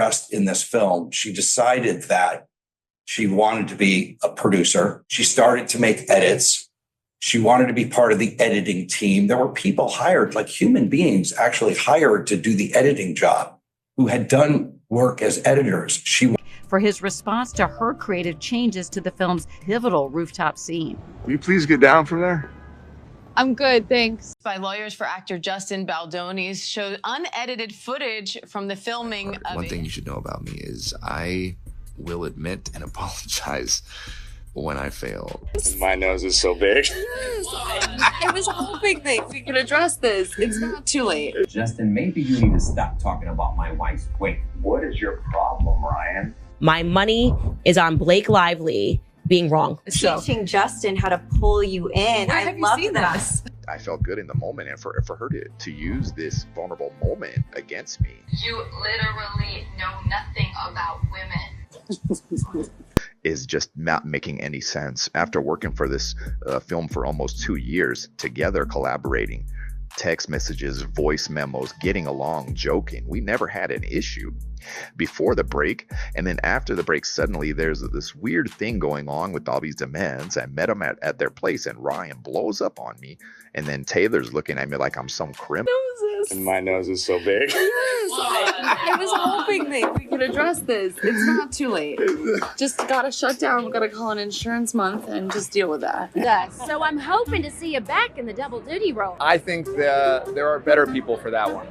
addressed in this film. She decided that she wanted to be a producer. She started to make edits. She wanted to be part of the editing team. There were people hired, like human beings actually hired to do the editing job, who had done work as editors. For his response to her creative changes to the film's pivotal rooftop scene. Will you please get down from there? I'm good, thanks. By lawyers for actor Justin Baldoni showed unedited footage from the filming of One thing you should know about me is I will admit and apologize when I fail. My nose is so big. I was hoping that we could address this. It's not too late. Justin, maybe you need to stop talking about my wife's weight. What is your problem, Ryan? My money is on Blake Lively being wrong. Teaching Justin how to pull you in. Where I have you love seen this. I felt good in the moment, and for her to use this vulnerable moment against me. You literally know nothing about women. Is just not making any sense. After working for this film for almost 2 years, together collaborating, text messages, voice memos, getting along, joking, we never had an issue before the break. And then after the break, suddenly there's this weird thing going on with all these demands. I met them at their place, and Ryan blows up on me, and then Taylor's looking at me like I'm some criminal. My nose is so big. I was hoping that we could address this. It's not too late. Just gotta shut down. We gotta call an insurance month and just deal with that. Yes. So I'm hoping to see you back in the double duty role. I think there are better people for that one.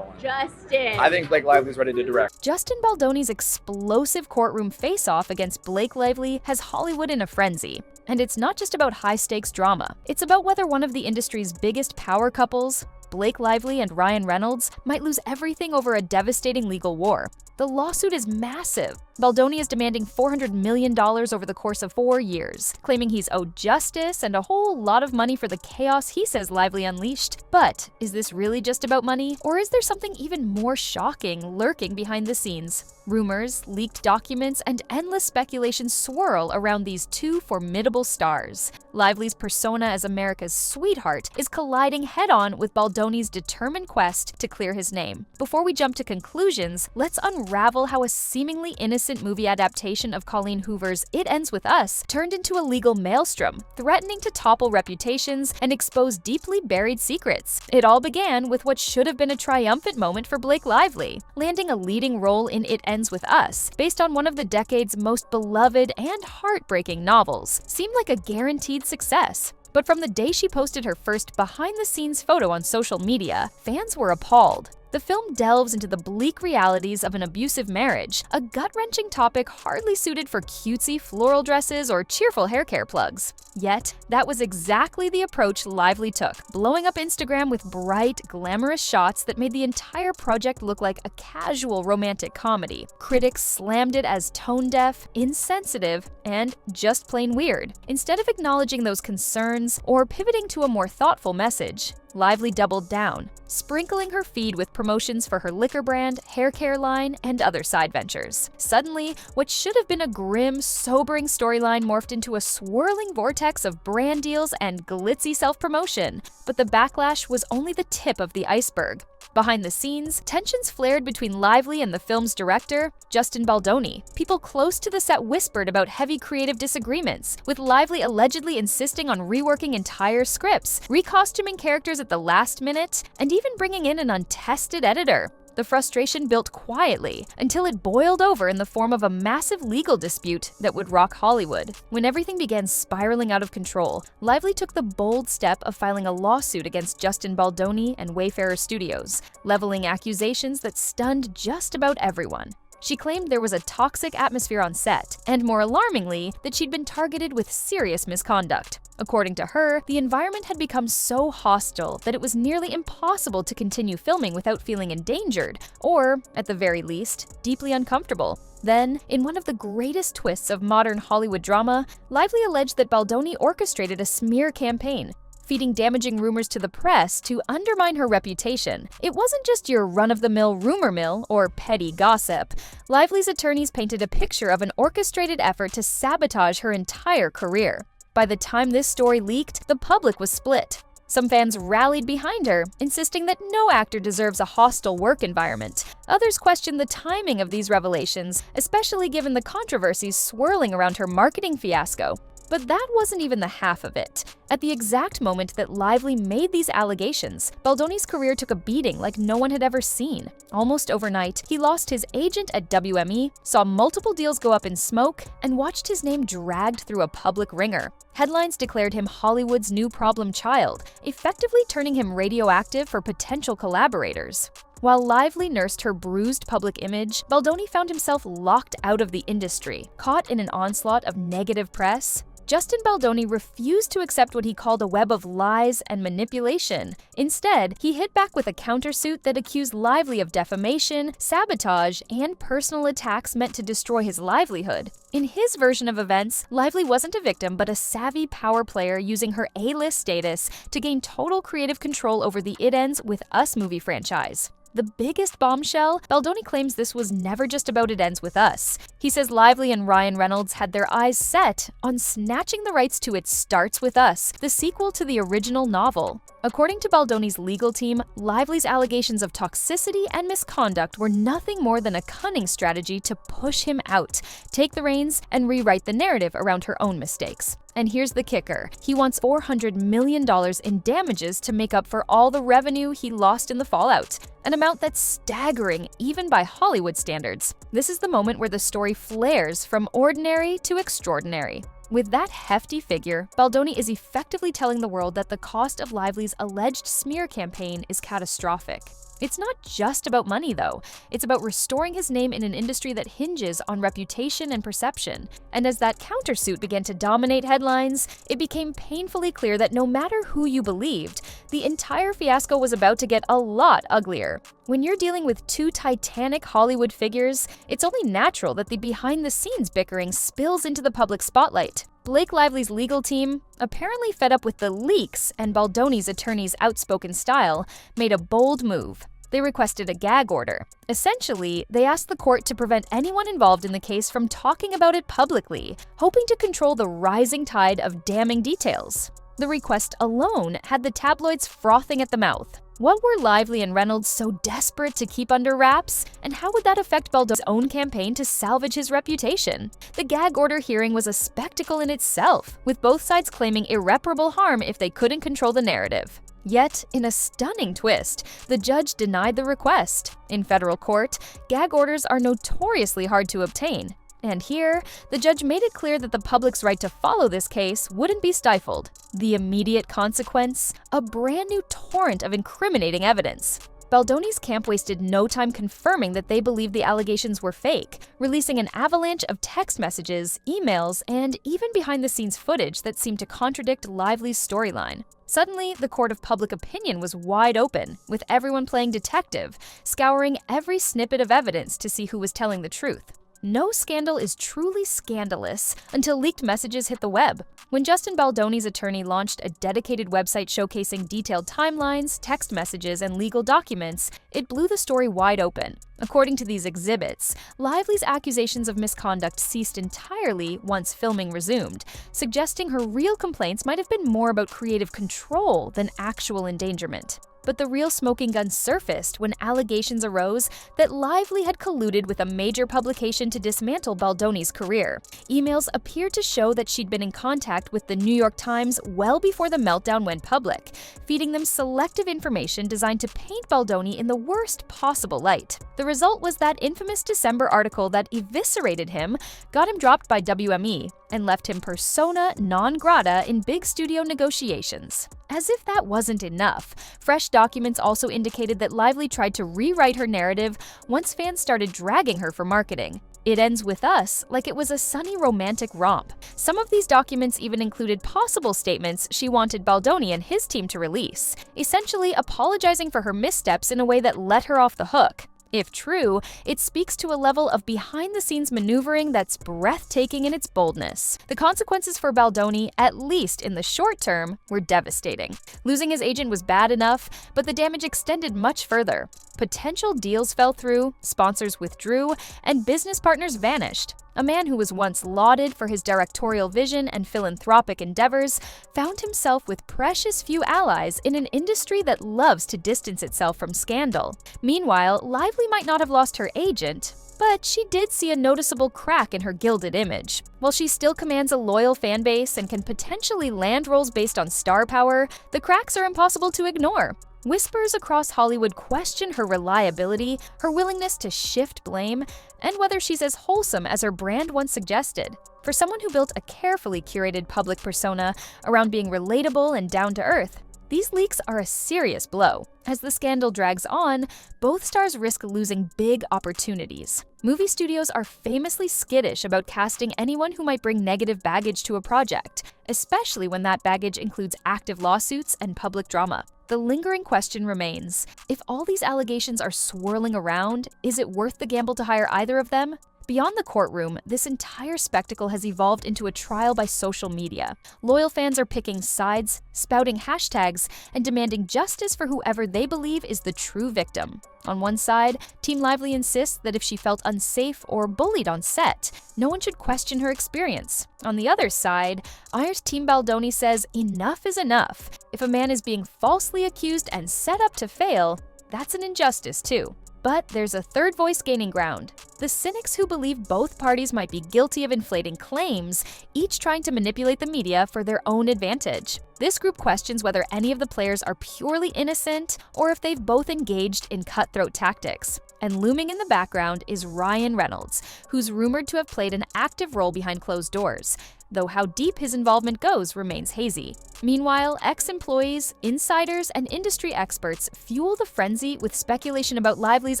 Justin. I think Blake Lively's ready to direct. Justin Baldoni's explosive courtroom face-off against Blake Lively has Hollywood in a frenzy. And it's not just about high-stakes drama. It's about whether one of the industry's biggest power couples, Blake Lively and Ryan Reynolds, might lose everything over a devastating legal war. The lawsuit is massive. Baldoni is demanding $400 million over the course of 4 years, claiming he's owed justice and a whole lot of money for the chaos he says Lively unleashed. But is this really just about money? Or is there something even more shocking lurking behind the scenes? Rumors, leaked documents, and endless speculation swirl around these two formidable stars. Lively's persona as America's sweetheart is colliding head-on with Baldoni's determined quest to clear his name. Before we jump to conclusions, let's unravel how a seemingly innocent movie adaptation of Colleen Hoover's It Ends With Us turned into a legal maelstrom, threatening to topple reputations and expose deeply buried secrets. It all began with what should have been a triumphant moment for Blake Lively, landing a leading role in It Ends With Us, based on one of the decade's most beloved and heartbreaking novels. Seemed like a guaranteed success. But from the day she posted her first behind-the-scenes photo on social media, fans were appalled. The film delves into the bleak realities of an abusive marriage, a gut-wrenching topic hardly suited for cutesy floral dresses or cheerful hair care plugs. Yet, that was exactly the approach Lively took, blowing up Instagram with bright, glamorous shots that made the entire project look like a casual romantic comedy. Critics slammed it as tone-deaf, insensitive, and just plain weird. Instead of acknowledging those concerns or pivoting to a more thoughtful message, Lively doubled down, sprinkling her feed with promotions for her liquor brand, hair care line, and other side ventures. Suddenly, what should have been a grim, sobering storyline morphed into a swirling vortex of brand deals and glitzy self-promotion. But the backlash was only the tip of the iceberg. Behind the scenes, tensions flared between Lively and the film's director, Justin Baldoni. People close to the set whispered about heavy creative disagreements, with Lively allegedly insisting on reworking entire scripts, recostuming characters at the last minute, and even bringing in an untested editor. The frustration built quietly until it boiled over in the form of a massive legal dispute that would rock Hollywood. When everything began spiraling out of control, Lively took the bold step of filing a lawsuit against Justin Baldoni and Wayfarer Studios, leveling accusations that stunned just about everyone. She claimed there was a toxic atmosphere on set, and more alarmingly, that she'd been targeted with serious misconduct. According to her, the environment had become so hostile that it was nearly impossible to continue filming without feeling endangered, or, at the very least, deeply uncomfortable. Then, in one of the greatest twists of modern Hollywood drama, Lively alleged that Baldoni orchestrated a smear campaign, feeding damaging rumors to the press to undermine her reputation. It wasn't just your run-of-the-mill rumor mill or petty gossip. Lively's attorneys painted a picture of an orchestrated effort to sabotage her entire career. By the time this story leaked, the public was split. Some fans rallied behind her, insisting that no actor deserves a hostile work environment. Others questioned the timing of these revelations, especially given the controversies swirling around her marketing fiasco. But that wasn't even the half of it. At the exact moment that Lively made these allegations, Baldoni's career took a beating like no one had ever seen. Almost overnight, he lost his agent at WME, saw multiple deals go up in smoke, and watched his name dragged through a public ringer. Headlines declared him Hollywood's new problem child, effectively turning him radioactive for potential collaborators. While Lively nursed her bruised public image, Baldoni found himself locked out of the industry, caught in an onslaught of negative press. Justin Baldoni refused to accept what he called a web of lies and manipulation. Instead, he hit back with a countersuit that accused Lively of defamation, sabotage, and personal attacks meant to destroy his livelihood. In his version of events, Lively wasn't a victim but a savvy power player using her A-list status to gain total creative control over the It Ends With Us movie franchise. The biggest bombshell, Baldoni claims this was never just about It Ends With Us. He says Lively and Ryan Reynolds had their eyes set on snatching the rights to It Starts With Us, the sequel to the original novel. According to Baldoni's legal team, Lively's allegations of toxicity and misconduct were nothing more than a cunning strategy to push him out, take the reins, and rewrite the narrative around her own mistakes. And here's the kicker. He wants $400 million in damages to make up for all the revenue he lost in the fallout, an amount that's staggering even by Hollywood standards. This is the moment where the story flares from ordinary to extraordinary. With that hefty figure, Baldoni is effectively telling the world that the cost of Lively's alleged smear campaign is catastrophic. It's not just about money, though. It's about restoring his name in an industry that hinges on reputation and perception. And as that countersuit began to dominate headlines, it became painfully clear that no matter who you believed, the entire fiasco was about to get a lot uglier. When you're dealing with two titanic Hollywood figures, it's only natural that the behind-the-scenes bickering spills into the public spotlight. Blake Lively's legal team, apparently fed up with the leaks and Baldoni's attorney's outspoken style, made a bold move. They requested a gag order. Essentially, they asked the court to prevent anyone involved in the case from talking about it publicly, hoping to control the rising tide of damning details. The request alone had the tabloids frothing at the mouth. What were Lively and Reynolds so desperate to keep under wraps? And how would that affect Baldoni's own campaign to salvage his reputation? The gag order hearing was a spectacle in itself, with both sides claiming irreparable harm if they couldn't control the narrative. Yet, in a stunning twist, the judge denied the request. In federal court, gag orders are notoriously hard to obtain. And here, the judge made it clear that the public's right to follow this case wouldn't be stifled. The immediate consequence? A brand new torrent of incriminating evidence. Baldoni's camp wasted no time confirming that they believed the allegations were fake, releasing an avalanche of text messages, emails, and even behind-the-scenes footage that seemed to contradict Lively's storyline. Suddenly, the court of public opinion was wide open, with everyone playing detective, scouring every snippet of evidence to see who was telling the truth. No scandal is truly scandalous until leaked messages hit the web. When Justin Baldoni's attorney launched a dedicated website showcasing detailed timelines, text messages, and legal documents, it blew the story wide open. According to these exhibits, Lively's accusations of misconduct ceased entirely once filming resumed, suggesting her real complaints might have been more about creative control than actual endangerment. But the real smoking gun surfaced when allegations arose that Lively had colluded with a major publication to dismantle Baldoni's career. Emails appeared to show that she'd been in contact with the New York Times well before the meltdown went public, feeding them selective information designed to paint Baldoni in the worst possible light. The result was that infamous December article that eviscerated him, got him dropped by WME, and left him persona non grata in big studio negotiations. As if that wasn't enough, fresh documents also indicated that Lively tried to rewrite her narrative once fans started dragging her for marketing. It ends with us like it was a sunny romantic romp. Some of these documents even included possible statements she wanted Baldoni and his team to release, essentially apologizing for her missteps in a way that let her off the hook. If true, it speaks to a level of behind-the-scenes maneuvering that's breathtaking in its boldness. The consequences for Baldoni, at least in the short term, were devastating. Losing his agent was bad enough, but the damage extended much further. Potential deals fell through, sponsors withdrew, and business partners vanished. A man who was once lauded for his directorial vision and philanthropic endeavors found himself with precious few allies in an industry that loves to distance itself from scandal. Meanwhile, Lively might not have lost her agent, but she did see a noticeable crack in her gilded image. While she still commands a loyal fan base and can potentially land roles based on star power, the cracks are impossible to ignore. Whispers across Hollywood question her reliability, her willingness to shift blame, and whether she's as wholesome as her brand once suggested. For someone who built a carefully curated public persona around being relatable and down to earth, these leaks are a serious blow. As the scandal drags on, both stars risk losing big opportunities. Movie studios are famously skittish about casting anyone who might bring negative baggage to a project, especially when that baggage includes active lawsuits and public drama. The lingering question remains, if all these allegations are swirling around, is it worth the gamble to hire either of them? Beyond the courtroom, this entire spectacle has evolved into a trial by social media. Loyal fans are picking sides, spouting hashtags, and demanding justice for whoever they believe is the true victim. On one side, Team Lively insists that if she felt unsafe or bullied on set, no one should question her experience. On the other side, Iron's Team Baldoni says enough is enough. If a man is being falsely accused and set up to fail, that's an injustice too. But there's a third voice gaining ground. The cynics who believe both parties might be guilty of inflating claims, each trying to manipulate the media for their own advantage. This group questions whether any of the players are purely innocent or if they've both engaged in cutthroat tactics. And looming in the background is Ryan Reynolds, who's rumored to have played an active role behind closed doors, though how deep his involvement goes remains hazy. Meanwhile, ex-employees, insiders, and industry experts fuel the frenzy with speculation about Lively's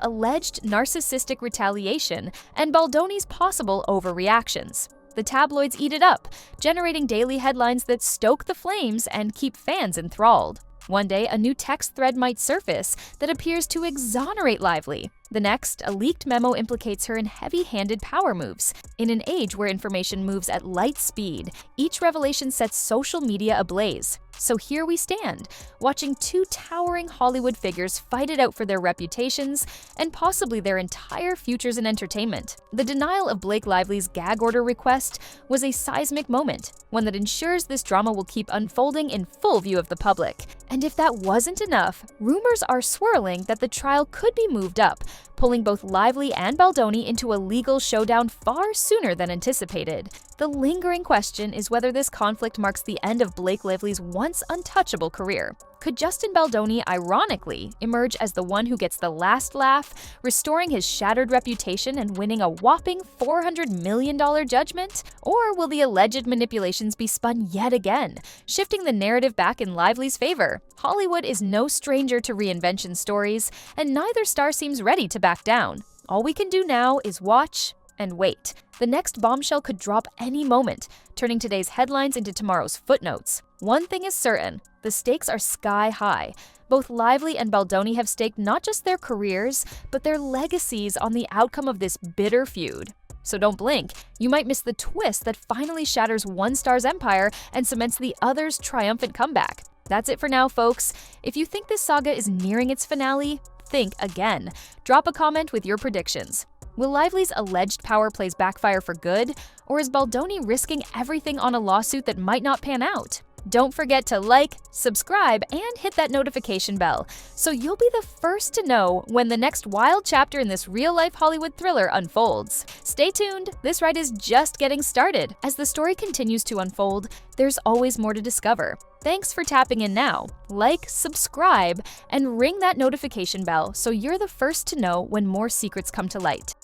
alleged narcissistic retaliation and Baldoni's possible overreactions. The tabloids eat it up, generating daily headlines that stoke the flames and keep fans enthralled. One day, a new text thread might surface that appears to exonerate Lively. The next, a leaked memo implicates her in heavy-handed power moves. In an age where information moves at light speed, each revelation sets social media ablaze. So here we stand, watching two towering Hollywood figures fight it out for their reputations and possibly their entire futures in entertainment. The denial of Blake Lively's gag order request was a seismic moment, one that ensures this drama will keep unfolding in full view of the public. And if that wasn't enough, rumors are swirling that the trial could be moved up, pulling both Lively and Baldoni into a legal showdown far sooner than anticipated. The lingering question is whether this conflict marks the end of Blake Lively's once untouchable career. Could Justin Baldoni, ironically, emerge as the one who gets the last laugh, restoring his shattered reputation and winning a whopping $400 million judgment? Or will the alleged manipulations be spun yet again, shifting the narrative back in Lively's favor? Hollywood is no stranger to reinvention stories, and neither star seems ready to back down. All we can do now is watch and wait. The next bombshell could drop any moment, turning today's headlines into tomorrow's footnotes. One thing is certain, the stakes are sky high. Both Lively and Baldoni have staked not just their careers, but their legacies on the outcome of this bitter feud. So don't blink, you might miss the twist that finally shatters one star's empire and cements the other's triumphant comeback. That's it for now, folks. If you think this saga is nearing its finale, think again. Drop a comment with your predictions. Will Lively's alleged power plays backfire for good, or is Baldoni risking everything on a lawsuit that might not pan out? Don't forget to like, subscribe, and hit that notification bell so you'll be the first to know when the next wild chapter in this real-life Hollywood thriller unfolds. Stay tuned, this ride is just getting started. As the story continues to unfold, there's always more to discover. Thanks for tapping in now. Like, subscribe, and ring that notification bell so you're the first to know when more secrets come to light.